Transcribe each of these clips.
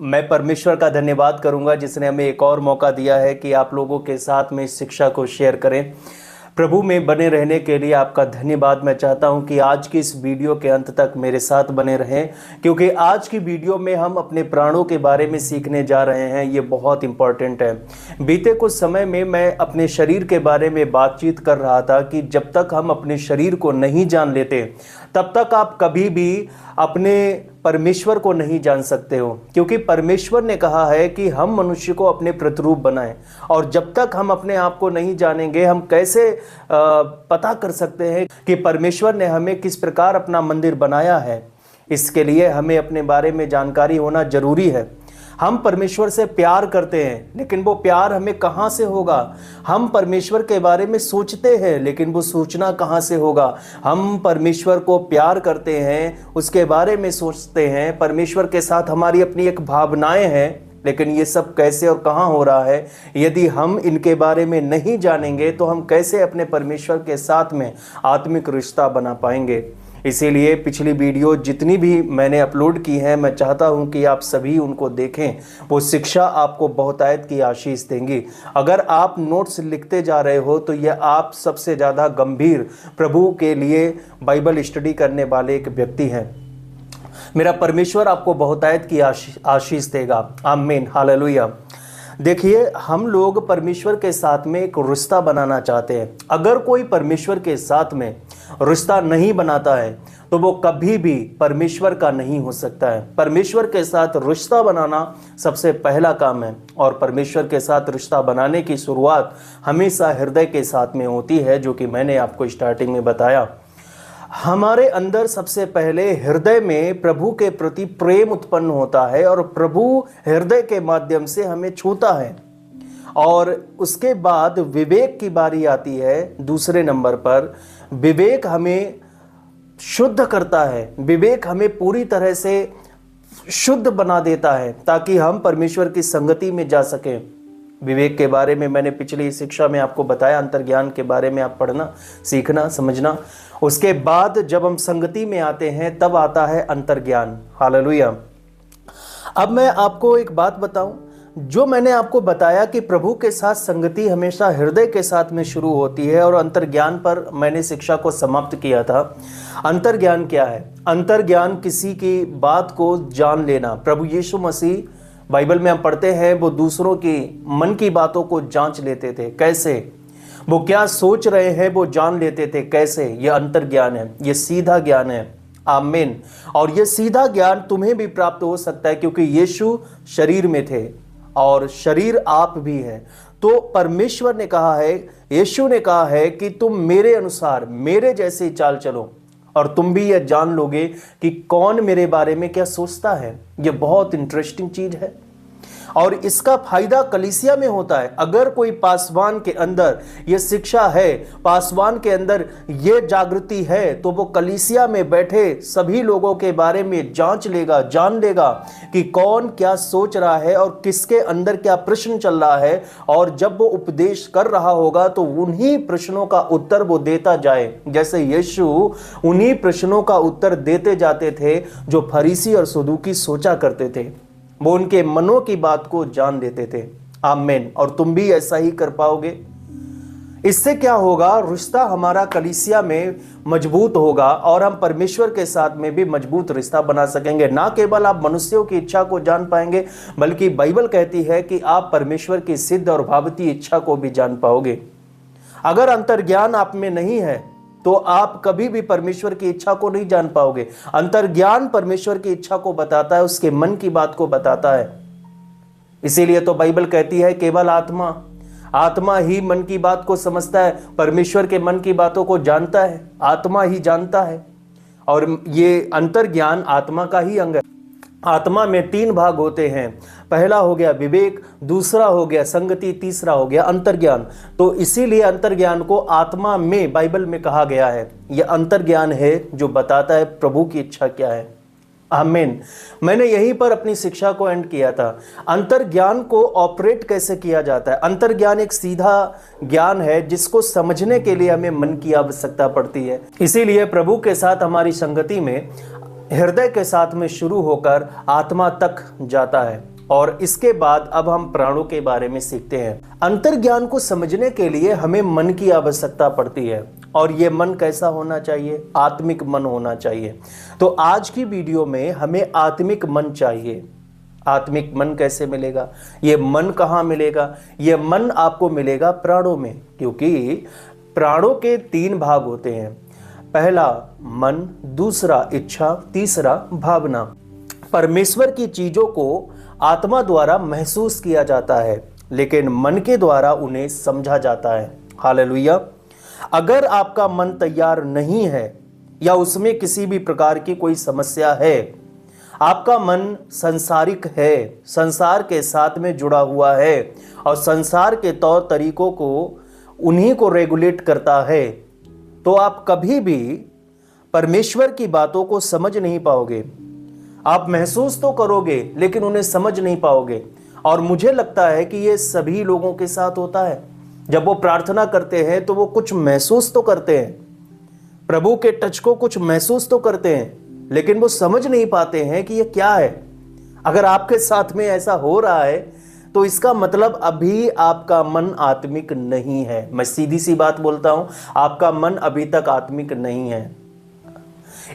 मैं परमेश्वर का धन्यवाद करूंगा जिसने हमें एक और मौका दिया है कि आप लोगों के साथ में इस शिक्षा को शेयर करें। प्रभु में बने रहने के लिए आपका धन्यवाद। मैं चाहता हूं कि आज की इस वीडियो के अंत तक मेरे साथ बने रहें, क्योंकि आज की वीडियो में हम अपने प्राणों के बारे में सीखने जा रहे हैं। ये बहुत इंपॉर्टेंट है। बीते कुछ समय में मैं अपने शरीर के बारे में बातचीत कर रहा था कि जब तक हम अपने शरीर को नहीं जान लेते तब तक आप कभी भी अपने परमेश्वर को नहीं जान सकते हो, क्योंकि परमेश्वर ने कहा है कि हम मनुष्य को अपने प्रतिरूप बनाएं। और जब तक हम अपने आप को नहीं जानेंगे, हम कैसे पता कर सकते हैं कि परमेश्वर ने हमें किस प्रकार अपना मंदिर बनाया है। इसके लिए हमें अपने बारे में जानकारी होना जरूरी है। हम परमेश्वर से प्यार करते हैं, लेकिन वो प्यार हमें कहाँ से होगा। हम परमेश्वर के बारे में सोचते हैं, लेकिन वो सोचना कहाँ से होगा। हम परमेश्वर को प्यार करते हैं, उसके बारे में सोचते हैं, परमेश्वर के साथ हमारी अपनी एक भावनाएं हैं, लेकिन ये सब कैसे और कहाँ हो रहा है। यदि हम इनके बारे में नहीं जानेंगे तो हम कैसे अपने परमेश्वर के साथ में आत्मिक रिश्ता बना पाएंगे। इसीलिए पिछली वीडियो जितनी भी मैंने अपलोड की हैं, मैं चाहता हूं कि आप सभी उनको देखें। वो शिक्षा आपको बहुतायत की आशीष देंगी। अगर आप नोट्स लिखते जा रहे हो तो यह आप सबसे ज़्यादा गंभीर प्रभु के लिए बाइबल स्टडी करने वाले एक व्यक्ति हैं। मेरा परमेश्वर आपको बहुतायत की आशीष देगा। आमीन, हालेलुया। देखिए, हम लोग परमेश्वर के साथ में एक रिश्ता बनाना चाहते हैं। अगर कोई परमेश्वर के साथ में रिश्ता नहीं बनाता है तो वो कभी भी परमेश्वर का नहीं हो सकता है। परमेश्वर के साथ रिश्ता बनाना सबसे पहला काम है, और परमेश्वर के साथ रिश्ता बनाने की शुरुआत हमेशा हृदय के साथ में होती है, जो कि मैंने आपको स्टार्टिंग में बताया। हमारे अंदर सबसे पहले हृदय में प्रभु के प्रति प्रेम उत्पन्न होता है, और प्रभु हृदय के माध्यम से हमें छूता है। और उसके बाद विवेक की बारी आती है। दूसरे नंबर पर विवेक हमें शुद्ध करता है। विवेक हमें पूरी तरह से शुद्ध बना देता है ताकि हम परमेश्वर की संगति में जा सकें। विवेक के बारे में मैंने पिछली शिक्षा में आपको बताया। अंतर्ज्ञान के बारे में आप पढ़ना, सीखना, समझना। उसके बाद जब हम संगति में आते हैं तब आता है अंतर्ज्ञान। हालेलुया। अब मैं आपको एक बात बताऊं, जो मैंने आपको बताया कि प्रभु के साथ संगति हमेशा हृदय के साथ में शुरू होती है, और अंतर्ज्ञान पर मैंने शिक्षा को समाप्त किया था। अंतर्ज्ञान क्या है? अंतर्ज्ञान किसी की बात को जान लेना। प्रभु यीशु मसीह, बाइबल में हम पढ़ते हैं, वो दूसरों की मन की बातों को जांच लेते थे। कैसे? वो क्या सोच रहे हैं वो जान लेते थे। कैसे? ये अंतर्ज्ञान है, ये सीधा ज्ञान है। आमीन। और ये सीधा ज्ञान तुम्हें भी प्राप्त हो सकता है, क्योंकि यीशु शरीर में थे और शरीर आप भी हैं। तो परमेश्वर ने कहा है, यीशु ने कहा है कि तुम मेरे अनुसार, मेरे जैसे चाल चलो, और तुम भी यह जान लोगे कि कौन मेरे बारे में क्या सोचता है। यह बहुत इंटरेस्टिंग चीज है, और इसका फायदा कलीसिया में होता है। अगर कोई पासवान के अंदर यह शिक्षा है, पासवान के अंदर यह जागृति है, तो वो कलीसिया में बैठे सभी लोगों के बारे में जांच लेगा, जान लेगा कि कौन क्या सोच रहा है और किसके अंदर क्या प्रश्न चल रहा है। और जब वो उपदेश कर रहा होगा तो उन्हीं प्रश्नों का उत्तर वो देता जाए, जैसे यीशु उन्हीं प्रश्नों का उत्तर देते जाते थे जो फरीसी और सदूकी सोचा करते थे। वो उनके मनों की बात को जान लेते थे। आमीन। और तुम भी ऐसा ही कर पाओगे। इससे क्या होगा? रिश्ता हमारा कलीसिया में मजबूत होगा, और हम परमेश्वर के साथ में भी मजबूत रिश्ता बना सकेंगे। ना केवल आप मनुष्यों की इच्छा को जान पाएंगे, बल्कि बाइबल कहती है कि आप परमेश्वर की सिद्ध और भावती इच्छा को भी जान पाओगे। अगर अंतर्ज्ञान आप में नहीं है तो आप कभी भी परमेश्वर की इच्छा को नहीं जान पाओगे। अंतर्ज्ञान परमेश्वर की इच्छा को बताता है, उसके मन की बात को बताता है। इसीलिए तो बाइबल कहती है केवल आत्मा ही मन की बात को समझता है, परमेश्वर के मन की बातों को जानता है, आत्मा ही जानता है। और ये अंतर्ज्ञान आत्मा का ही अंग है। आत्मा में 3 भाग होते हैं। पहला हो गया विवेक, दूसरा हो गया संगति, तीसरा हो गया अंतर्ज्ञान। तो इसीलिए अंतर्ज्ञान को आत्मा में बाइबल में कहा गया है। यह अंतर्ज्ञान है जो बताता है प्रभु की इच्छा क्या है। आमीन। मैंने यहीं पर अपनी शिक्षा को एंड किया था। अंतर्ज्ञान को ऑपरेट कैसे किया जाता है? अंतर्ज्ञान एक सीधा ज्ञान है जिसको समझने के लिए हमें मन की आवश्यकता पड़ती है। इसीलिए प्रभु के साथ हमारी संगति में हृदय के साथ में शुरू होकर आत्मा तक जाता है। और इसके बाद अब हम प्राणों के बारे में सीखते हैं। अंतर्ज्ञान को समझने के लिए हमें मन की आवश्यकता पड़ती है, और ये मन कैसा होना चाहिए? आत्मिक मन होना चाहिए। तो आज की वीडियो में हमें आत्मिक मन चाहिए। आत्मिक मन कैसे मिलेगा? ये मन कहाँ मिलेगा? ये मन आपको मिलेगा प्राणों में, क्योंकि प्राणों के 3 भाग होते हैं। पहला मन, दूसरा इच्छा, तीसरा भावना। परमेश्वर की चीजों को आत्मा द्वारा महसूस किया जाता है, लेकिन मन के द्वारा उन्हें समझा जाता है। हालेलुया। अगर आपका मन तैयार नहीं है या उसमें किसी भी प्रकार की कोई समस्या है, आपका मन संसारिक है, संसार के साथ में जुड़ा हुआ है और संसार के तौर तरीकों को उन्हीं को रेगुलेट करता है, तो आप कभी भी परमेश्वर की बातों को समझ नहीं पाओगे। आप महसूस तो करोगे लेकिन उन्हें समझ नहीं पाओगे। और मुझे लगता है कि ये सभी लोगों के साथ होता है। जब वो प्रार्थना करते हैं तो वो कुछ महसूस तो करते हैं, प्रभु के टच को कुछ महसूस तो करते हैं, लेकिन वो समझ नहीं पाते हैं कि ये क्या है। अगर आपके साथ में ऐसा हो रहा है तो इसका मतलब अभी आपका मन आत्मिक नहीं है। मैं सीधी सी बात बोलता हूं, आपका मन अभी तक आत्मिक नहीं है।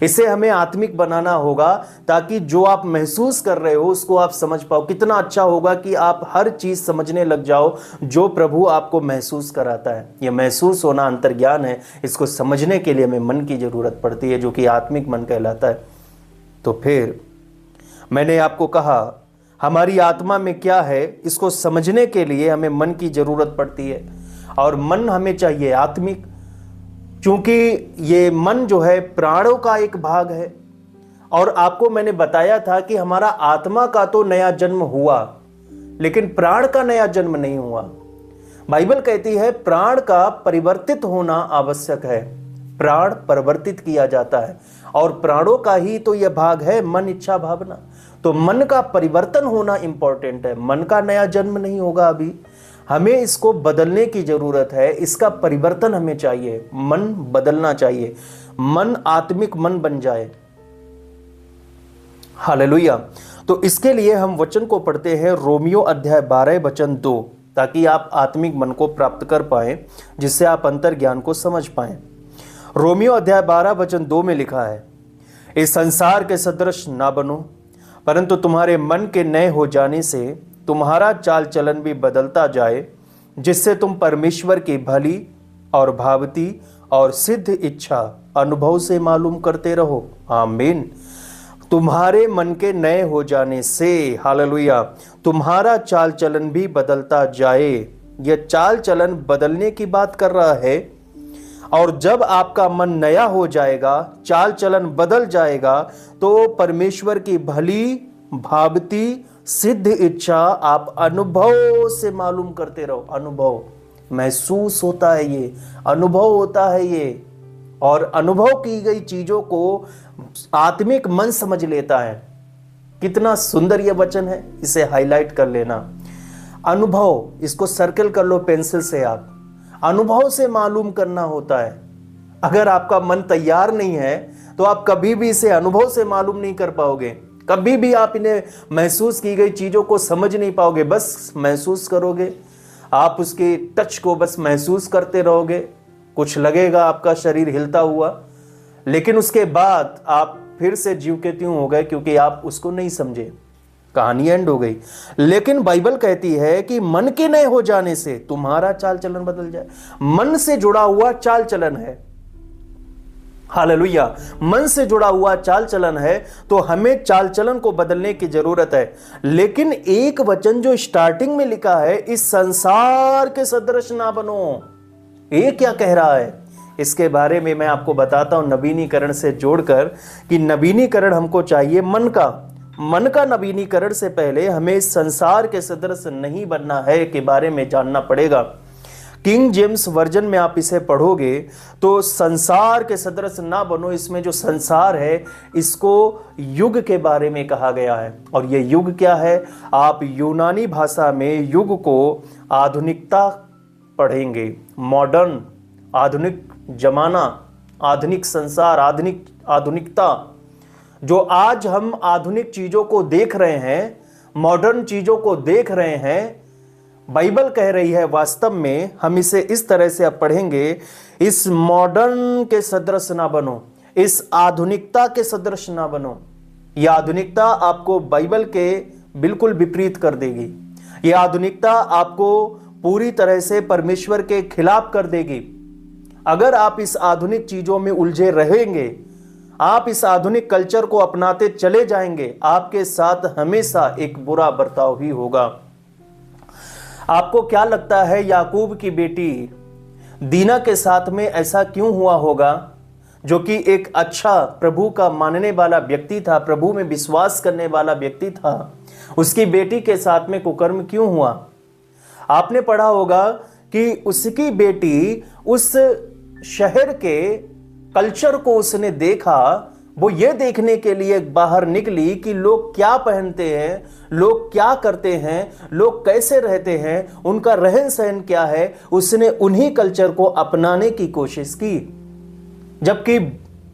इसे हमें आत्मिक बनाना होगा, ताकि जो आप महसूस कर रहे हो उसको आप समझ पाओ। कितना अच्छा होगा कि आप हर चीज समझने लग जाओ जो प्रभु आपको महसूस कराता है। यह महसूस होना अंतर्ज्ञान है। इसको समझने के लिए हमें मन की जरूरत पड़ती है, जो कि आत्मिक मन कहलाता है। तो फिर मैंने आपको कहा, हमारी आत्मा में क्या है, इसको समझने के लिए हमें मन की जरूरत पड़ती है। और मन हमें चाहिए आत्मिक, क्योंकि ये मन जो है प्राणों का एक भाग है। और आपको मैंने बताया था कि हमारा आत्मा का तो नया जन्म हुआ, लेकिन प्राण का नया जन्म नहीं हुआ। बाइबल कहती है प्राण का परिवर्तित होना आवश्यक है। प्राण परिवर्तित किया जाता है, और प्राणों का ही तो यह भाग है मन, इच्छा, भावना। तो मन का परिवर्तन होना इंपॉर्टेंट है। मन का नया जन्म नहीं होगा अभी, हमें इसको बदलने की जरूरत है। इसका परिवर्तन हमें चाहिए, मन बदलना चाहिए, मन आत्मिक मन बन जाए। हालेलुया। तो इसके लिए हम वचन को पढ़ते हैं, रोमियो अध्याय 12 वचन 2, ताकि आप आत्मिक मन को प्राप्त कर पाएं, जिससे आप अंतर्ज्ञान को समझ पाएं। रोमियो अध्याय 12 वचन 2 में लिखा है, इस संसार के सदृश ना बनो, परंतु तुम्हारे मन के नए हो जाने से तुम्हारा चाल चलन भी बदलता जाए, जिससे तुम परमेश्वर की भली और भावती और सिद्ध इच्छा अनुभव से मालूम करते रहो। आमीन। तुम्हारे मन के नए हो जाने से, हालेलुया, तुम्हारा चाल चलन भी बदलता जाए। यह चाल चलन बदलने की बात कर रहा है। और जब आपका मन नया हो जाएगा, चाल चलन बदल जाएगा, तो परमेश्वर की भली भावती सिद्ध इच्छा आप अनुभव से मालूम करते रहो। अनुभव, महसूस होता है ये, अनुभव होता है ये। और अनुभव की गई चीजों को आत्मिक मन समझ लेता है। कितना सुंदर यह वचन है, इसे हाईलाइट कर लेना। अनुभव, इसको सर्कल कर लो पेंसिल से। आप अनुभव से मालूम करना होता है। अगर आपका मन तैयार नहीं है तो आप कभी भी इसे अनुभव से मालूम नहीं कर पाओगे। कभी भी आप इन्हें महसूस की गई चीजों को समझ नहीं पाओगे। बस महसूस करोगे, आप उसके टच को बस महसूस करते रहोगे। कुछ लगेगा आपका शरीर हिलता हुआ, लेकिन उसके बाद आप फिर से ज्यों के त्यों हो गए, क्योंकि आप उसको नहीं समझे। कहानी एंड हो गई। लेकिन बाइबल कहती है कि मन के नए हो जाने से तुम्हारा चाल चलन बदल जाए। मन से जुड़ा हुआ चाल चलन है। हालेलुया। मन से जुड़ा हुआ चाल चलन है, तो हमें चाल चलन को बदलने की जरूरत है। लेकिन एक वचन जो स्टार्टिंग में लिखा है, इस संसार के सदृश ना बनो, ये क्या कह रहा है? इसके बारे में मैं आपको बताता हूं नवीनीकरण से जोड़कर, कि नवीनीकरण हमको चाहिए मन का। मन का नवीनीकरण से पहले हमें संसार के सदृश नहीं बनना है के बारे में जानना पड़ेगा। किंग जेम्स वर्जन में आप इसे पढ़ोगे तो संसार के सदृश ना बनो, इसमें जो संसार है इसको युग के बारे में कहा गया है। और ये युग क्या है? आप यूनानी भाषा में युग को आधुनिकता पढ़ेंगे। मॉडर्न, आधुनिक जमाना, आधुनिक संसार, आधुनिकता। जो आज हम आधुनिक चीजों को देख रहे हैं, मॉडर्न चीजों को देख रहे हैं, बाइबल कह रही है वास्तव में हम इसे इस तरह से अब पढ़ेंगे, इस मॉडर्न के सदृश ना बनो, इस आधुनिकता के सदृश ना बनो। यह आधुनिकता आपको बाइबल के बिल्कुल विपरीत कर देगी। यह आधुनिकता आपको पूरी तरह से परमेश्वर के खिलाफ कर देगी। अगर आप इस आधुनिक चीजों में उलझे रहेंगे, आप इस आधुनिक कल्चर को अपनाते चले जाएंगे, आपके साथ हमेशा एक बुरा बर्ताव ही होगा। आपको क्या लगता है याकूब की बेटी दीना के साथ में ऐसा क्यों हुआ होगा, जो कि एक अच्छा प्रभु का मानने वाला व्यक्ति था, प्रभु में विश्वास करने वाला व्यक्ति था, उसकी बेटी के साथ में कुकर्म क्यों हुआ? आपने पढ़ा होगा कि उसकी बेटी उस शहर के कल्चर को उसने देखा, वो ये देखने के लिए बाहर निकली कि लोग क्या पहनते हैं, लोग क्या करते हैं, लोग कैसे रहते हैं, उनका रहन सहन क्या है। उसने उन्हीं कल्चर को अपनाने की कोशिश की, जबकि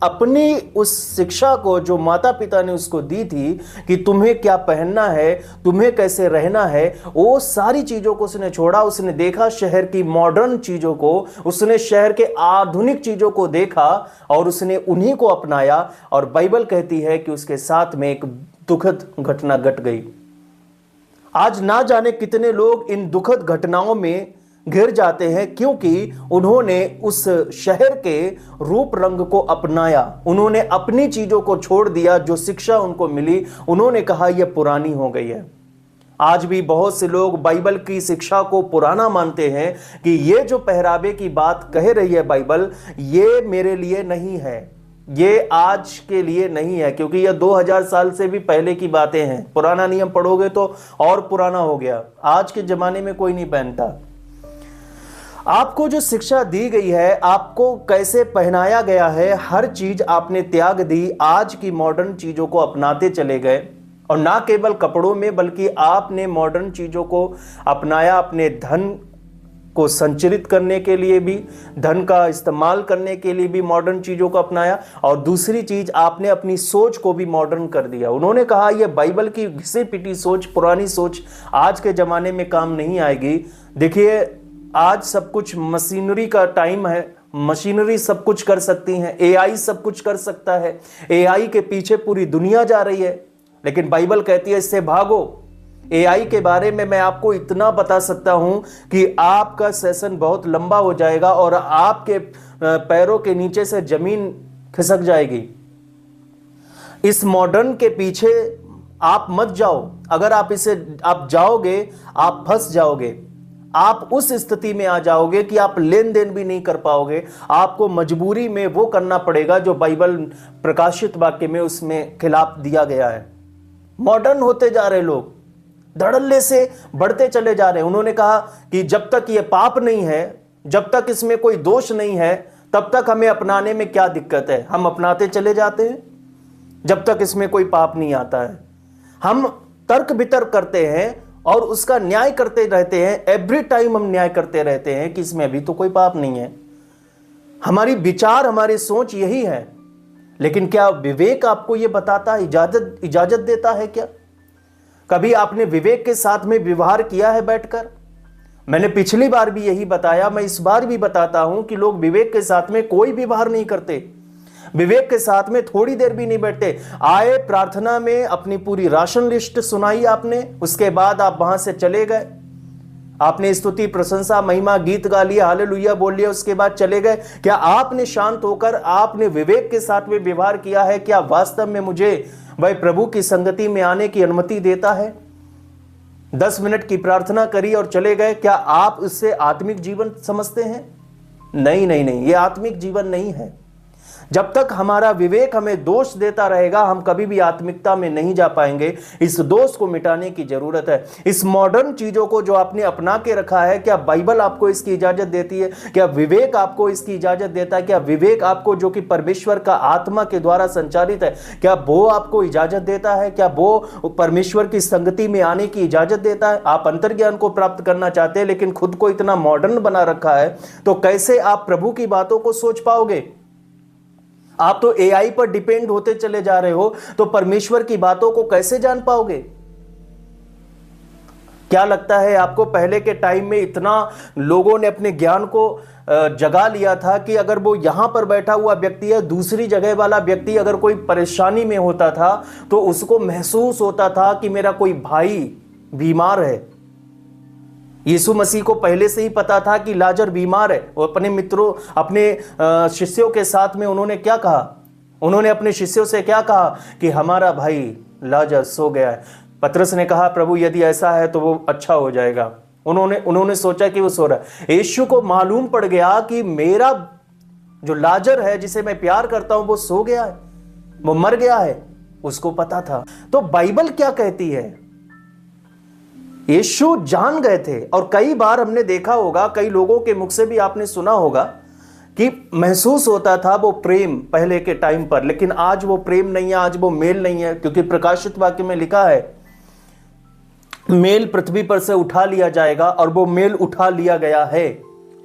अपनी उस शिक्षा को जो माता पिता ने उसको दी थी कि तुम्हें क्या पहनना है, तुम्हें कैसे रहना है, वो सारी चीजों को उसने छोड़ा। उसने देखा शहर की मॉडर्न चीजों को, उसने शहर के आधुनिक चीजों को देखा और उसने उन्हीं को अपनाया। और बाइबल कहती है कि उसके साथ में एक दुखद घटना घट गई। आज ना जाने कितने लोग इन दुखद घटनाओं में घिर जाते हैं, क्योंकि उन्होंने उस शहर के रूप रंग को अपनाया, उन्होंने अपनी चीजों को छोड़ दिया। जो शिक्षा उनको मिली, उन्होंने कहा यह पुरानी हो गई है। आज भी बहुत से लोग बाइबल की शिक्षा को पुराना मानते हैं कि ये जो पहरावे की बात कह रही है बाइबल, ये मेरे लिए नहीं है, ये आज के लिए नहीं है, क्योंकि यह 2000 साल से भी पहले की बातें हैं। पुराना नियम पढ़ोगे तो और पुराना हो गया, आज के जमाने में कोई नहीं पहनता। आपको जो शिक्षा दी गई है, आपको कैसे पहनाया गया है, हर चीज आपने त्याग दी, आज की मॉडर्न चीजों को अपनाते चले गए। और ना केवल कपड़ों में, बल्कि आपने मॉडर्न चीजों को अपनाया अपने धन को संचरित करने के लिए भी, धन का इस्तेमाल करने के लिए भी मॉडर्न चीजों को अपनाया। और दूसरी चीज, आपने अपनी सोच को भी मॉडर्न कर दिया। उन्होंने कहा यह बाइबल की घिसी पिटी सोच, पुरानी सोच आज के जमाने में काम नहीं आएगी। देखिए, आज सब कुछ मशीनरी का टाइम है, मशीनरी सब कुछ कर सकती है, एआई सब कुछ कर सकता है, एआई के पीछे पूरी दुनिया जा रही है। लेकिन बाइबल कहती है इससे भागो। एआई के बारे में मैं आपको इतना बता सकता हूं कि आपका सेशन बहुत लंबा हो जाएगा और आपके पैरों के नीचे से जमीन खिसक जाएगी। इस मॉडर्न के पीछे आप मत जाओ। अगर आप जाओगे, आप फंस जाओगे। आप उस स्थिति में आ जाओगे कि आप लेन देन भी नहीं कर पाओगे। आपको मजबूरी में वो करना पड़ेगा जो बाइबल प्रकाशित वाक्य में उसमें खिलाफ दिया गया है। मॉडर्न होते जा रहे लोग, धड़ल्ले से बढ़ते चले जा रहे हैं। उन्होंने कहा कि जब तक ये पाप नहीं है, जब तक इसमें कोई दोष नहीं है, तब तक हमें अपनाने में क्या दिक्कत है। हम अपनाते चले जाते हैं जब तक इसमें कोई पाप नहीं आता है। हम तर्क वितर्क करते हैं और उसका न्याय करते रहते हैं। एवरी टाइम हम न्याय करते रहते हैं कि इसमें अभी तो कोई पाप नहीं है। हमारी विचार, हमारी सोच यही है। लेकिन क्या विवेक आपको यह बताता है, इजाजत देता है क्या? कभी आपने विवेक के साथ में व्यवहार किया है बैठकर? मैंने पिछली बार भी यही बताया, मैं इस बार भी बताता हूं कि लोग विवेक के साथ में कोई व्यवहार नहीं करते, विवेक के साथ में थोड़ी देर भी नहीं बैठते। आए प्रार्थना में, अपनी पूरी राशन लिस्ट सुनाई आपने, उसके बाद आप वहां से चले गए। आपने स्तुति, प्रशंसा, महिमा गीत गा लिया, हालेलुया बोल लिया, उसके बाद चले गए। क्या आपने शांत होकर आपने विवेक के साथ में व्यवहार किया है? क्या वास्तव में मुझे वह प्रभु की संगति में आने की अनुमति देता है? 10 मिनट की प्रार्थना करी और चले गए। क्या आप इससे आत्मिक जीवन समझते हैं? नहीं नहीं नहीं, यह आत्मिक जीवन नहीं है। जब तक हमारा विवेक हमें दोष देता रहेगा, हम कभी भी आत्मिकता में नहीं जा पाएंगे। इस दोष को मिटाने की जरूरत है। इस मॉडर्न चीजों को जो आपने अपना के रखा है, क्या बाइबल आपको इसकी इजाजत देती है? क्या विवेक आपको इसकी इजाजत देता है? क्या विवेक आपको, जो कि परमेश्वर का आत्मा के द्वारा संचालित है, क्या वो आपको इजाजत देता है? क्या वो परमेश्वर की संगति में आने की इजाजत देता है? आप अंतर्ज्ञान को प्राप्त करना चाहते हैं, लेकिन खुद को इतना मॉडर्न बना रखा है, तो कैसे आप प्रभु की बातों को सोच पाओगे? आप तो एआई पर डिपेंड होते चले जा रहे हो, तो परमेश्वर की बातों को कैसे जान पाओगे? क्या लगता है आपको पहले के टाइम में इतना लोगों ने अपने ज्ञान को जगा लिया था कि अगर वो यहां पर बैठा हुआ व्यक्ति है, दूसरी जगह वाला व्यक्ति अगर कोई परेशानी में होता था तो उसको महसूस होता था कि मेरा कोई भाई बीमार है। यीशु मसीह को पहले से ही पता था कि लाजर बीमार है। वो अपने मित्रों, अपने शिष्यों के साथ में उन्होंने क्या कहा? उन्होंने अपने शिष्यों से क्या कहा कि हमारा भाई लाजर सो गया है। पतरस ने कहा, प्रभु यदि ऐसा है तो वो अच्छा हो जाएगा। उन्होंने सोचा कि वो सो रहा है। यीशु को मालूम पड़ गया कि मेरा जो लाजर है, जिसे मैं प्यार करता हूं, वो सो गया है, वो मर गया है। उसको पता था। तो बाइबल क्या कहती है? यीशु जान गए थे। और कई बार हमने देखा होगा, कई लोगों के मुख से भी आपने सुना होगा कि महसूस होता था वो प्रेम पहले के टाइम पर, लेकिन आज वो प्रेम नहीं है, आज वो मेल नहीं है। क्योंकि प्रकाशित वाक्य में लिखा है, मेल पृथ्वी पर से उठा लिया जाएगा, और वो मेल उठा लिया गया है।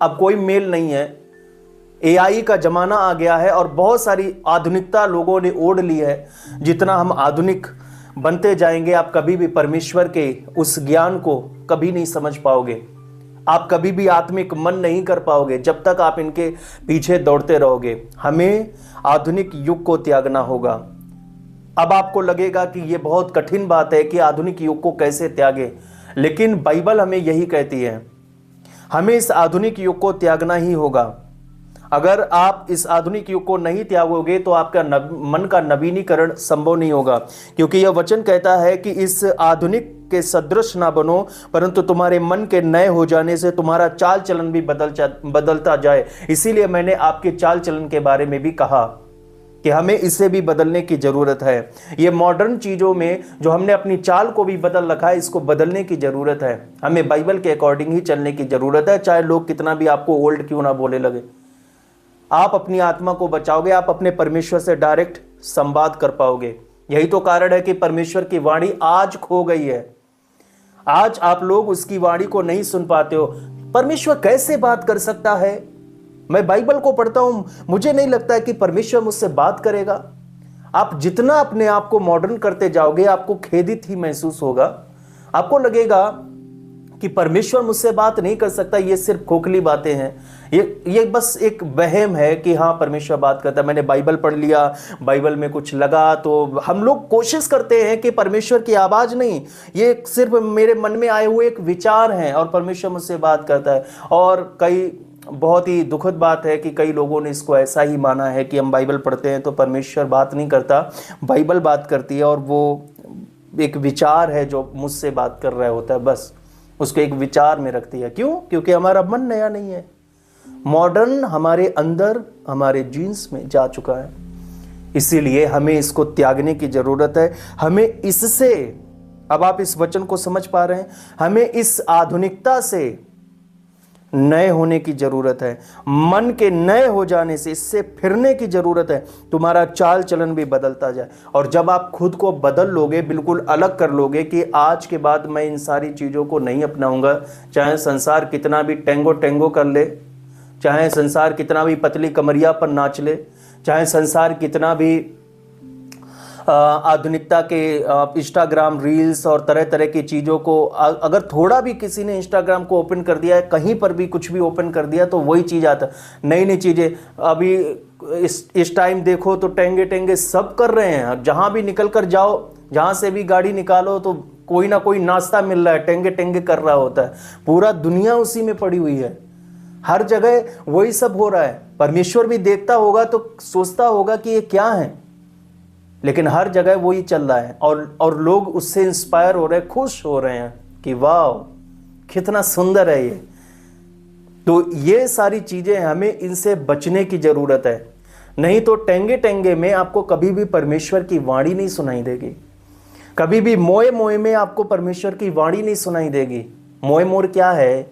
अब कोई मेल नहीं है। एआई का जमाना आ गया है और बहुत सारी आधुनिकता लोगों ने ओढ़ ली है। जितना हम आधुनिक बनते जाएंगे, आप कभी भी परमेश्वर के उस ज्ञान को कभी नहीं समझ पाओगे। आप कभी भी आत्मिक मन नहीं कर पाओगे जब तक आप इनके पीछे दौड़ते रहोगे। हमें आधुनिक युग को त्यागना होगा। अब आपको लगेगा कि यह बहुत कठिन बात है कि आधुनिक युग को कैसे त्यागे, लेकिन बाइबल हमें यही कहती है, हमें इस आधुनिक युग को त्यागना ही होगा। अगर आप इस आधुनिक युग को नहीं त्यागोगे तो आपका मन का नवीनीकरण संभव नहीं होगा। क्योंकि यह वचन कहता है कि इस आधुनिक के सदृश ना बनो, परंतु तुम्हारे मन के नए हो जाने से तुम्हारा चाल चलन भी बदलता जाए। इसीलिए मैंने आपके चाल चलन के बारे में भी कहा कि हमें इसे भी बदलने की जरूरत है। ये मॉडर्न चीजों में जो हमने अपनी चाल को भी बदल रखा है, इसको बदलने की जरूरत है। हमें बाइबल के अकॉर्डिंग ही चलने की जरूरत है, चाहे लोग कितना भी आपको ओल्ड क्यों ना बोले लगे। आप अपनी आत्मा को बचाओगे, आप अपने परमेश्वर से डायरेक्ट संवाद कर पाओगे। यही तो कारण है कि परमेश्वर की वाणी आज खो गई है। आज आप लोग उसकी वाणी को नहीं सुन पाते हो। परमेश्वर कैसे बात कर सकता है? मैं बाइबल को पढ़ता हूं, मुझे नहीं लगता है कि परमेश्वर मुझसे बात करेगा। आप जितना अपने आप को मॉडर्न करते जाओगे, आपको खेदित ही महसूस होगा। आपको लगेगा कि परमेश्वर मुझसे बात नहीं कर सकता, ये सिर्फ खोखली बातें हैं, ये बस एक वहम है कि हाँ परमेश्वर बात करता है। मैंने बाइबल पढ़ लिया, बाइबल में कुछ लगा, तो हम लोग कोशिश करते हैं कि परमेश्वर की आवाज़ नहीं, ये सिर्फ मेरे मन में आए हुए एक विचार हैं और परमेश्वर मुझसे बात करता है। और कई बहुत ही दुखद बात है कि कई लोगों ने इसको ऐसा ही माना है कि हम बाइबल पढ़ते हैं तो परमेश्वर बात नहीं करता, बाइबल बात करती है। और वो एक विचार है जो मुझसे बात कर रहा होता है, बस उसको एक विचार में रखती है। क्यों? क्योंकि हमारा मन नया नहीं है। मॉडर्न हमारे अंदर, हमारे जीन्स में जा चुका है। इसीलिए हमें इसको त्यागने की जरूरत है। हमें इससे, अब आप इस वचन को समझ पा रहे हैं, हमें इस आधुनिकता से नए होने की जरूरत है। मन के नए हो जाने से, इससे फिरने की जरूरत है। तुम्हारा चाल चलन भी बदलता जाए। और जब आप खुद को बदल लोगे, बिल्कुल अलग कर लोगे कि आज के बाद मैं इन सारी चीज़ों को नहीं अपनाऊंगा, चाहे संसार कितना भी टेंगो कर ले, चाहे संसार कितना भी पतली कमरिया पर नाच ले, चाहे संसार कितना भी आधुनिकता के इंस्टाग्राम रील्स और तरह तरह की चीज़ों को, अगर थोड़ा भी किसी ने इंस्टाग्राम को ओपन कर दिया है, कहीं पर भी कुछ भी ओपन कर दिया, तो वही चीज़ आता है। नई नई चीज़ें अभी इस टाइम देखो तो टेंगे सब कर रहे हैं। जहाँ भी निकल कर जाओ, जहाँ से भी गाड़ी निकालो तो कोई ना कोई नाश्ता मिल रहा है, टेंगे कर रहा होता है। पूरा दुनिया उसी में पड़ी हुई है, हर जगह वही सब हो रहा है। परमेश्वर भी देखता होगा तो सोचता होगा कि ये क्या है, लेकिन हर जगह वही चल रहा है। और लोग उससे इंस्पायर हो रहे हैं, खुश हो रहे हैं कि वाह कितना सुंदर है ये। तो ये सारी चीजें, हमें इनसे बचने की जरूरत है। नहीं तो टेंगे में आपको कभी भी परमेश्वर की वाणी नहीं सुनाई देगी। कभी भी मोए में आपको परमेश्वर की वाणी नहीं सुनाई देगी। मोर क्या है?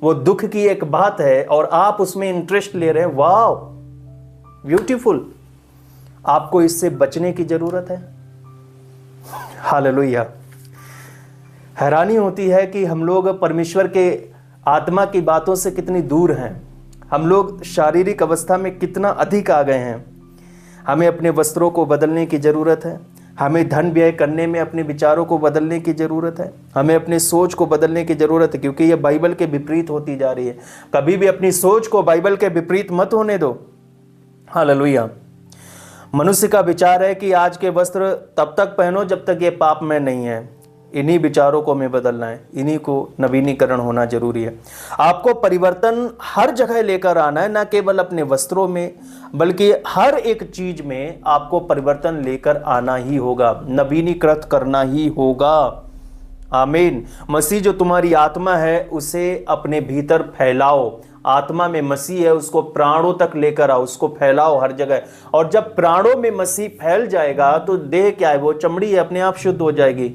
वो दुख की एक बात है और आप उसमें इंटरेस्ट ले रहे हैं। वाह ब्यूटीफुल। आपको इससे बचने की जरूरत है। हालेलुया। हैरानी होती है कि हम लोग परमेश्वर के आत्मा की बातों से कितनी दूर हैं। हम लोग शारीरिक अवस्था में कितना अधिक आ गए हैं। हमें अपने वस्त्रों को बदलने की ज़रूरत है। हमें धन व्यय करने में अपने विचारों को बदलने की ज़रूरत है। हमें अपने सोच को बदलने की ज़रूरत है, क्योंकि ये बाइबल के विपरीत होती जा रही है। कभी भी अपनी सोच को बाइबल के विपरीत मत होने दो। हालेलुया। मनुष्य का विचार है कि आज के वस्त्र तब तक पहनो जब तक ये पाप में नहीं है। इन्हीं विचारों को हमें बदलना है, इन्हीं को नवीनीकरण होना जरूरी है। आपको परिवर्तन हर जगह लेकर आना है, ना केवल अपने वस्त्रों में बल्कि हर एक चीज में आपको परिवर्तन लेकर आना ही होगा, नवीनीकृत करना ही होगा। आमीन। मसीह जो तुम्हारी आत्मा है उसे अपने भीतर फैलाओ। आत्मा में मसीह है, उसको प्राणों तक लेकर आओ, उसको फैलाओ हर जगह। और जब प्राणों में मसीह फैल जाएगा तो देह क्या है, वो चमड़ी है, अपने आप शुद्ध हो जाएगी।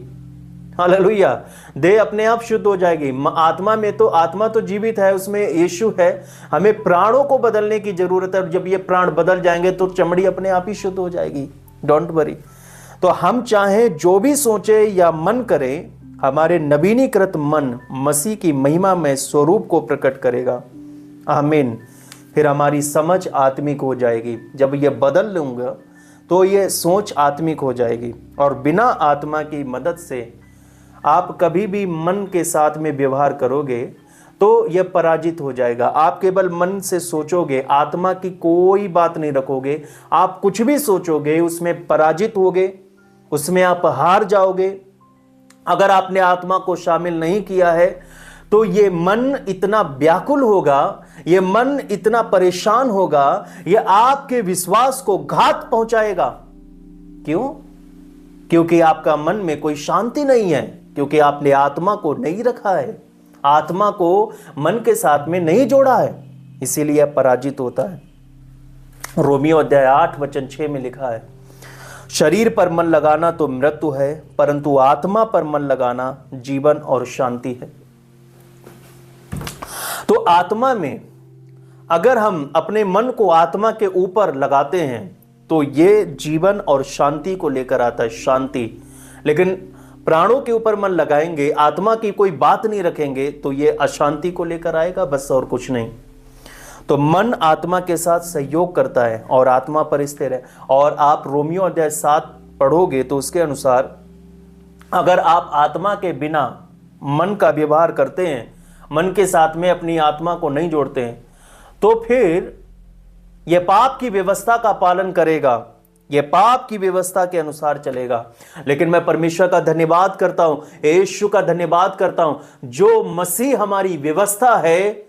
हालेलुया। देह अपने आप शुद्ध हो जाएगी। आत्मा में तो, आत्मा तो जीवित है, उसमें यीशु है। हमें प्राणों को बदलने की जरूरत है, और जब ये प्राण बदल जाएंगे तो चमड़ी अपने आप ही शुद्ध हो जाएगी। Don't worry. तो हम चाहे जो भी सोचे या मन करें, हमारे नवीनीकृत मन मसीह की महिमा में स्वरूप को प्रकट करेगा। आमीन। फिर हमारी समझ आत्मिक हो जाएगी। जब ये बदल लूंगा तो ये सोच आत्मिक हो जाएगी, और बिना आत्मा की मदद से आप कभी भी मन के साथ में व्यवहार करोगे तो यह पराजित हो जाएगा। आप केवल मन से सोचोगे, आत्मा की कोई बात नहीं रखोगे। आप कुछ भी सोचोगे उसमें पराजित होगे, उसमें आप हार जाओगे। अगर आपने आत्मा को शामिल नहीं किया है तो ये मन इतना व्याकुल होगा, ये मन इतना परेशान होगा, ये आपके विश्वास को घात पहुंचाएगा। क्यों? क्योंकि आपका मन में कोई शांति नहीं है, क्योंकि आपने आत्मा को नहीं रखा है, आत्मा को मन के साथ में नहीं जोड़ा है, इसीलिए पराजित होता है। रोमियो अध्याय 8 वचन 6 में लिखा है, शरीर पर मन लगाना तो मृत्यु है, परंतु आत्मा पर मन लगाना जीवन और शांति है। तो आत्मा में अगर हम अपने मन को आत्मा के ऊपर लगाते हैं तो ये जीवन और शांति को लेकर आता है, शांति। लेकिन प्राणों के ऊपर मन लगाएंगे, आत्मा की कोई बात नहीं रखेंगे, तो ये अशांति को लेकर आएगा, बस और कुछ नहीं। तो मन आत्मा के साथ सहयोग करता है और आत्मा पर स्थिर है। और आप रोमियो अध्याय 7 पढ़ोगे तो उसके अनुसार अगर आप आत्मा के बिना मन का व्यवहार करते हैं, मन के साथ में अपनी आत्मा को नहीं जोड़ते हैं, तो फिर यह पाप की व्यवस्था का पालन करेगा, यह पाप की व्यवस्था के अनुसार चलेगा। लेकिन मैं परमेश्वर का धन्यवाद करता हूं, यीशु का धन्यवाद करता हूं, जो मसीह हमारी व्यवस्था है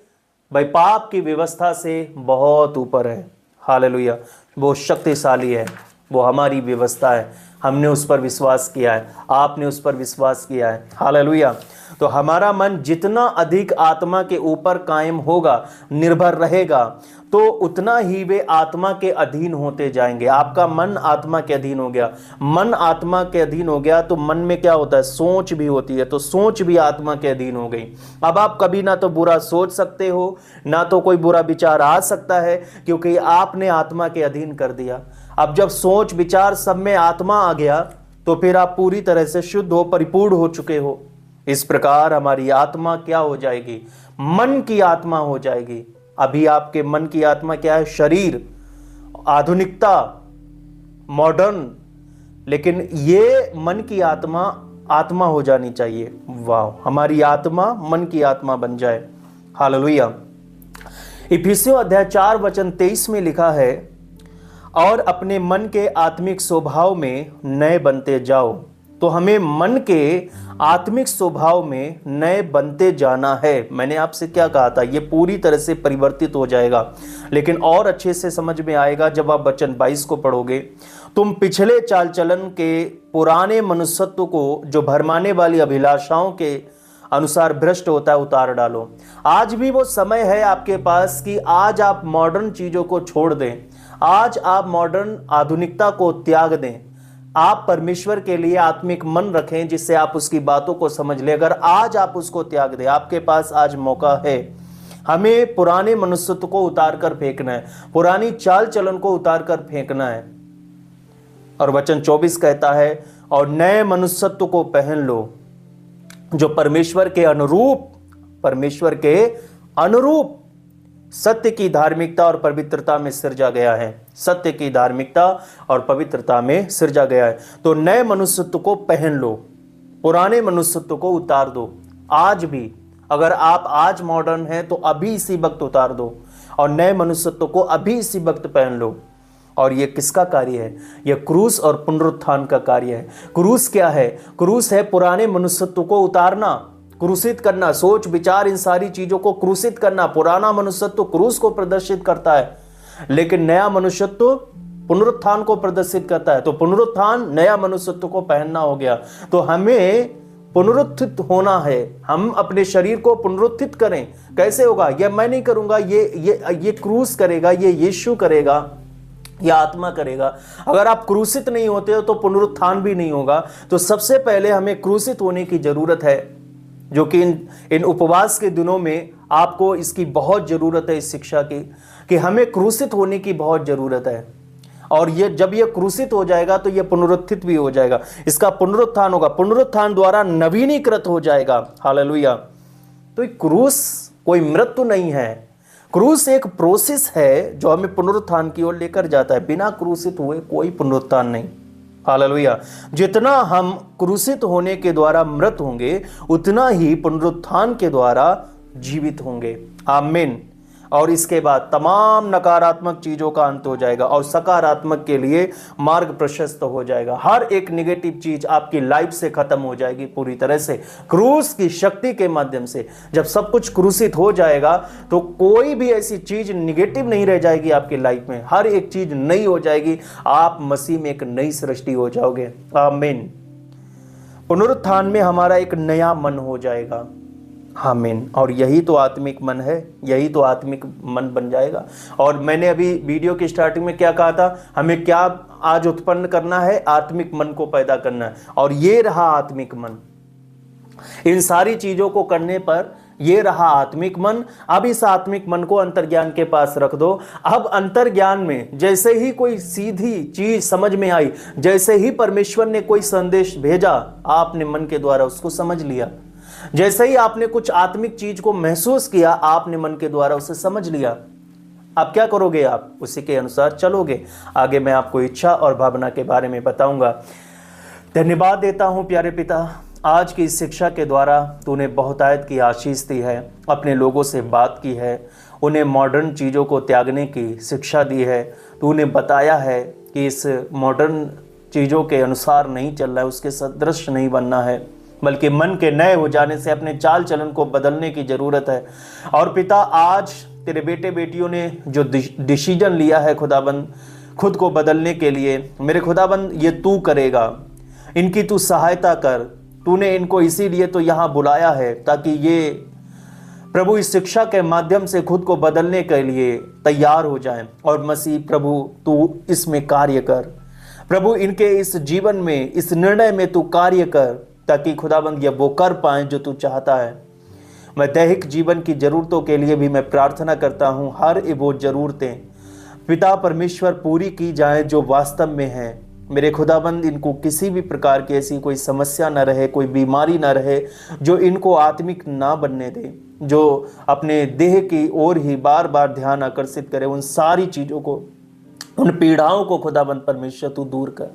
भाई पाप की व्यवस्था से बहुत ऊपर है। हालेलुया। वो शक्तिशाली है, वो हमारी व्यवस्था है, हमने उस पर विश्वास किया है, आपने उस पर विश्वास किया है। हालेलुया। तो हमारा मन जितना अधिक आत्मा के ऊपर कायम होगा, निर्भर रहेगा, तो उतना ही वे आत्मा के अधीन होते जाएंगे। आपका मन आत्मा के अधीन हो गया, मन आत्मा के अधीन हो गया तो मन में क्या होता है, सोच भी होती है, तो सोच भी आत्मा के अधीन हो गई। अब आप कभी ना तो बुरा सोच सकते हो, ना तो कोई बुरा विचार आ सकता है, क्योंकि आपने आत्मा के अधीन कर दिया। अब जब सोच विचार सब में आत्मा आ गया तो फिर आप पूरी तरह से शुद्ध हो, परिपूर्ण हो चुके हो। इस प्रकार हमारी आत्मा क्या हो जाएगी, मन की आत्मा हो जाएगी। अभी आपके मन की आत्मा क्या है, शरीर, आधुनिकता, मॉडर्न, लेकिन ये मन की आत्मा आत्मा हो जानी चाहिए। वाह, हमारी आत्मा मन की आत्मा बन जाए। हालेलुया। इफिसियों अध्याय 4 वचन 23 में लिखा है, और अपने मन के आत्मिक स्वभाव में नए बनते जाओ। तो हमें मन के आत्मिक स्वभाव में नए बनते जाना है। मैंने आपसे क्या कहा था, ये पूरी तरह से परिवर्तित हो जाएगा, लेकिन और अच्छे से समझ में आएगा जब आप वचन 22 को पढ़ोगे। तुम पिछले चाल चलन के पुराने मनुष्यत्व को, जो भरमाने वाली अभिलाषाओं के अनुसार भ्रष्ट होता है, उतार डालो। आज भी वो समय है आपके पास कि आज आप मॉडर्न चीजों को छोड़ दें, आज आप मॉडर्न आधुनिकता को त्याग दें, आप परमेश्वर के लिए आत्मिक मन रखें जिससे आप उसकी बातों को समझ ले। अगर आज आप उसको त्याग दें, आपके पास आज मौका है। हमें पुराने मनुष्यत्व को उतार कर फेंकना है, पुरानी चाल चलन को उतार कर फेंकना है। और वचन 24 कहता है, और नए मनुष्यत्व को पहन लो, जो परमेश्वर के अनुरूप सत्य की धार्मिकता और पवित्रता में सिरजा गया है। सत्य की धार्मिकता और पवित्रता में सिरजा गया है। तो नए मनुष्यत्व को पहन लो, पुराने मनुष्यत्व को उतार दो। आज भी अगर आप आज मॉडर्न हैं तो अभी इसी वक्त उतार दो और नए मनुष्यत्व को अभी इसी वक्त पहन लो। और ये किसका कार्य है? यह क्रूस और पुनरुत्थान का कार्य है। क्रूस क्या है? क्रूस है पुराने मनुष्यत्व को उतारना, क्रूसित करना, सोच विचार इन सारी चीजों को क्रूसित करना। पुराना मनुष्यत्व क्रूस को प्रदर्शित करता है, लेकिन नया मनुष्यत्व पुनरुत्थान को प्रदर्शित करता है। तो पुनरुत्थान नया मनुष्यत्व को पहनना हो गया। तो हमें पुनरुत्थित होना है, हम अपने शरीर को पुनरुत्थित करें। कैसे होगा? यह मैं नहीं करूंगा, ये क्रूस करेगा, ये यीशु करेगा, यह आत्मा करेगा। अगर आप क्रूसित नहीं होते हो तो पुनरुत्थान भी नहीं होगा। तो सबसे पहले हमें क्रूसित होने की जरूरत है, जो कि इन उपवास के दिनों में आपको इसकी बहुत जरूरत है, इस शिक्षा की, कि हमें क्रूसित होने की बहुत जरूरत है। और ये जब ये क्रूसित हो जाएगा तो ये पुनरुत्थित भी हो जाएगा, इसका पुनरुत्थान होगा, पुनरुत्थान द्वारा नवीनीकृत हो जाएगा। हालेलुया। तो ये क्रूस कोई मृत्यु नहीं है, क्रूस एक प्रोसेस है जो हमें पुनरुत्थान की ओर लेकर जाता है। बिना क्रूसित हुए कोई पुनरुत्थान नहीं। हालेलुया। जितना हम क्रूसित होने के द्वारा मृत होंगे, उतना ही पुनरुत्थान के द्वारा जीवित होंगे। आमीन। और इसके बाद तमाम नकारात्मक चीजों का अंत हो जाएगा और सकारात्मक के लिए मार्ग प्रशस्त हो जाएगा। हर एक नेगेटिव चीज आपकी लाइफ से खत्म हो जाएगी पूरी तरह से, क्रूस की शक्ति के माध्यम से। जब सब कुछ क्रूसित हो जाएगा तो कोई भी ऐसी चीज निगेटिव नहीं रह जाएगी आपकी लाइफ में, हर एक चीज नई हो जाएगी। आप मसीह में एक नई सृष्टि हो जाओगे। आमीन। पुनरुत्थान में हमारा एक नया मन हो जाएगा। आमीन। और यही तो आत्मिक मन है, यही तो आत्मिक मन बन जाएगा। और मैंने अभी वीडियो की स्टार्टिंग में क्या कहा था? हमें क्या आज उत्पन्न करना है? आत्मिक मन को पैदा करना है। और ये रहा आत्मिक मन। इन सारी चीजों को करने पर ये रहा आत्मिक मन। अब इस आत्मिक मन को अंतर्ज्ञान के पास रख दो। अब अंतर्ज्ञान में जैसे ही कोई सीधी चीज समझ में आई, जैसे ही परमेश्वर ने कोई संदेश भेजा, आपने मन के द्वारा उसको समझ लिया। जैसे ही आपने कुछ आत्मिक चीज को महसूस किया, आपने मन के द्वारा उसे समझ लिया। आप क्या करोगे? आप उसी के अनुसार चलोगे। आगे मैं आपको इच्छा और भावना के बारे में बताऊंगा। धन्यवाद देता हूं प्यारे पिता, आज की इस शिक्षा के द्वारा तूने बहुतायत की आशीष दी है, अपने लोगों से बात की है, उन्हें मॉडर्न चीज़ों को त्यागने की शिक्षा दी है। तूने बताया है कि इस मॉडर्न चीज़ों के अनुसार नहीं चलना है, उसके सदृश नहीं बनना है, बल्कि मन के नए हो जाने से अपने चाल चलन को बदलने की ज़रूरत है। और पिता, आज तेरे बेटे बेटियों ने जो डिसीजन लिया है खुदाबंद, खुद को बदलने के लिए, मेरे खुदाबंद ये तू करेगा, इनकी तू सहायता कर। तूने इनको इसीलिए तो यहाँ बुलाया है ताकि ये प्रभु इस शिक्षा के माध्यम से खुद को बदलने के लिए तैयार हो जाएं। और मसीह प्रभु तू इसमें कार्य कर, प्रभु इनके इस जीवन में, इस निर्णय में तू कार्य कर, ताकि खुदाबंद ये वो कर पाए जो तू चाहता है। मैं दैहिक जीवन की ज़रूरतों के लिए भी मैं प्रार्थना करता हूँ। हर वो ज़रूरतें पिता परमेश्वर पूरी की जाए जो वास्तव में है। मेरे खुदाबंद, इनको किसी भी प्रकार की ऐसी कोई समस्या ना रहे, कोई बीमारी ना रहे जो इनको आत्मिक ना बनने दे, जो अपने देह की ओर ही बार बार ध्यान आकर्षित करे। उन सारी चीज़ों को, उन पीड़ाओं को खुदाबंद परमेश्वर तू दूर कर।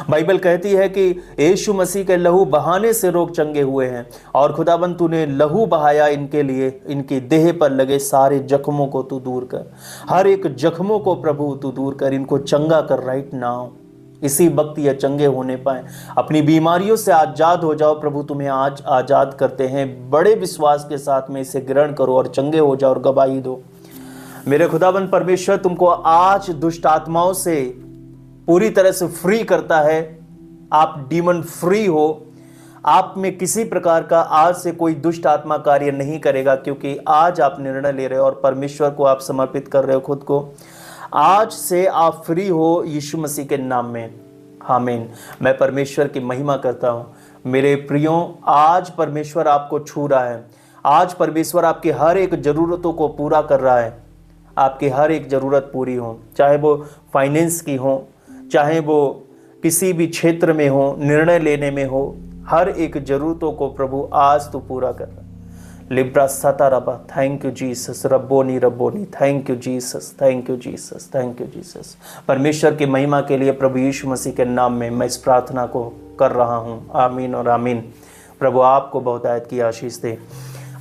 बाइबल कहती है कि यीशु मसीह के लहू बहाने से रोग चंगे हुए हैं। और खुदाबंद तूने लहू बहाया इनके लिए, इनकी देह पर लगे सारे जख्मों को तू दूर कर, हर एक जख्मों को प्रभु तू दूर कर, इनको चंगा कर राइट नाउ। इसी वक्त ये चंगे होने पाए, अपनी बीमारियों से आज़ाद हो जाओ। प्रभु तुम्हें आज आज़ाद करते हैं, बड़े विश्वास के साथ में इसे ग्रहण करो और चंगे हो जाओ और गवाही दो। मेरे खुदाबंद परमेश्वर तुमको आज दुष्ट आत्माओं से पूरी तरह से फ्री करता है। आप डीमन फ्री हो, आप में किसी प्रकार का आज से कोई दुष्ट आत्मा कार्य नहीं करेगा, क्योंकि आज आप निर्णय ले रहे हो और परमेश्वर को आप समर्पित कर रहे हो खुद को। आज से आप फ्री हो यीशु मसीह के नाम में। आमीन। मैं परमेश्वर की महिमा करता हूँ। मेरे प्रियों, आज परमेश्वर आपको छू रहा है। आज परमेश्वर आपकी हर एक ज़रूरतों को पूरा कर रहा है। आपकी हर एक ज़रूरत पूरी हो, चाहे वो फाइनेंस की हो, चाहे वो किसी भी क्षेत्र में हो, निर्णय लेने में हो, हर एक ज़रूरतों को प्रभु आज तो पूरा कर रहा है। लिब्रा सता रबा, थैंक यू जीसस, रब्बोनी रब्बोनी, thank you Jesus, thank you Jesus, thank you Jesus. परमेश्वर की महिमा के लिए प्रभु यीशु मसीह के नाम में मैं इस प्रार्थना को कर रहा हूँ, आमीन और आमीन। प्रभु आपको बहुतायत की आशीष दे।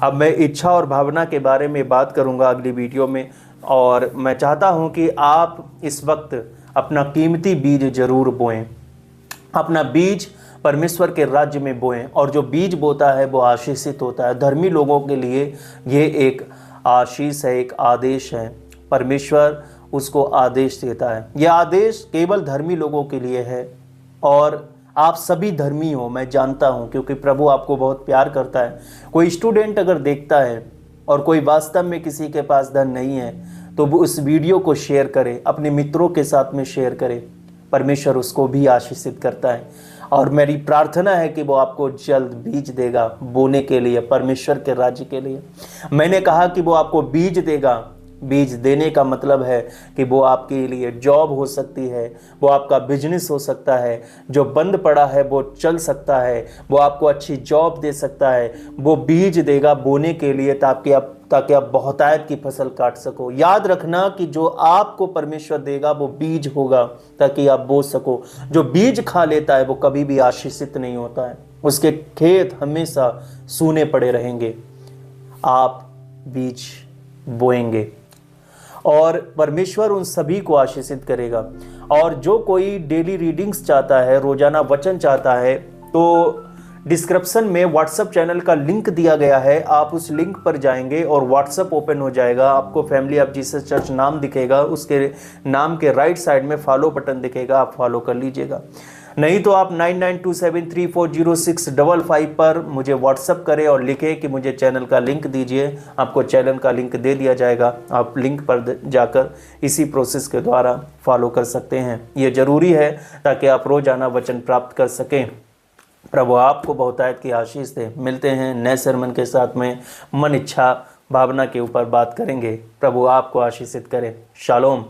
अब मैं इच्छा और भावना के बारे में बात करूँगा अगली वीडियो में, और मैं चाहता हूँ कि आप इस वक्त अपना कीमती बीज जरूर बोएं, अपना बीज परमेश्वर के राज्य में बोएं, और जो बीज बोता है वो आशीषित होता है। धर्मी लोगों के लिए ये एक आशीष है, एक आदेश है। परमेश्वर उसको आदेश देता है। यह आदेश केवल धर्मी लोगों के लिए है, और आप सभी धर्मी हो, मैं जानता हूँ, क्योंकि प्रभु आपको बहुत प्यार करता है। कोई स्टूडेंट अगर देखता है और कोई वास्तव में किसी के पास धन नहीं है, तो वो उस वीडियो को शेयर करे, अपने मित्रों के साथ में शेयर करे। परमेश्वर उसको भी आशीषित करता है, और मेरी प्रार्थना है कि वो आपको जल्द बीज देगा बोने के लिए, परमेश्वर के राज्य के लिए। मैंने कहा कि वो आपको बीज देगा। बीज देने का मतलब है कि वो आपके लिए जॉब हो सकती है, वो आपका बिजनेस हो सकता है, जो बंद पड़ा है वो चल सकता है, वो आपको अच्छी जॉब दे सकता है। वो बीज देगा बोने के लिए, ताकि आप बहुतायत की फसल काट सको। याद रखना कि जो आपको परमेश्वर देगा वो बीज होगा, ताकि आप बो सको। जो बीज खा लेता है वो कभी भी आशीषित नहीं होता है, उसके खेत हमेशा सूने पड़े रहेंगे। आप बीज बोएंगे और परमेश्वर उन सभी को आशीषित करेगा। और जो कोई डेली रीडिंग्स चाहता है, रोजाना वचन चाहता है, तो डिस्क्रिप्शन में व्हाट्सएप चैनल का लिंक दिया गया है। आप उस लिंक पर जाएंगे और व्हाट्सएप ओपन हो जाएगा। आपको फैमिली ऑफ जीसस चर्च नाम दिखेगा, उसके नाम के राइट साइड में फॉलो बटन दिखेगा, आप फॉलो कर लीजिएगा। नहीं तो आप 9927340655 पर मुझे व्हाट्सएप करें और लिखें कि मुझे चैनल का लिंक दीजिए। आपको चैनल का लिंक दे दिया जाएगा। आप लिंक पर जाकर इसी प्रोसेस के द्वारा फॉलो कर सकते हैं। ये ज़रूरी है ताकि आप रोजाना वचन प्राप्त कर सकें। प्रभु आपको बहुतायत की आशीष दे। मिलते हैं नए सरमन के साथ में। मन इच्छा भावना के ऊपर बात करेंगे। प्रभु आपको आशीषित करें। शालोम।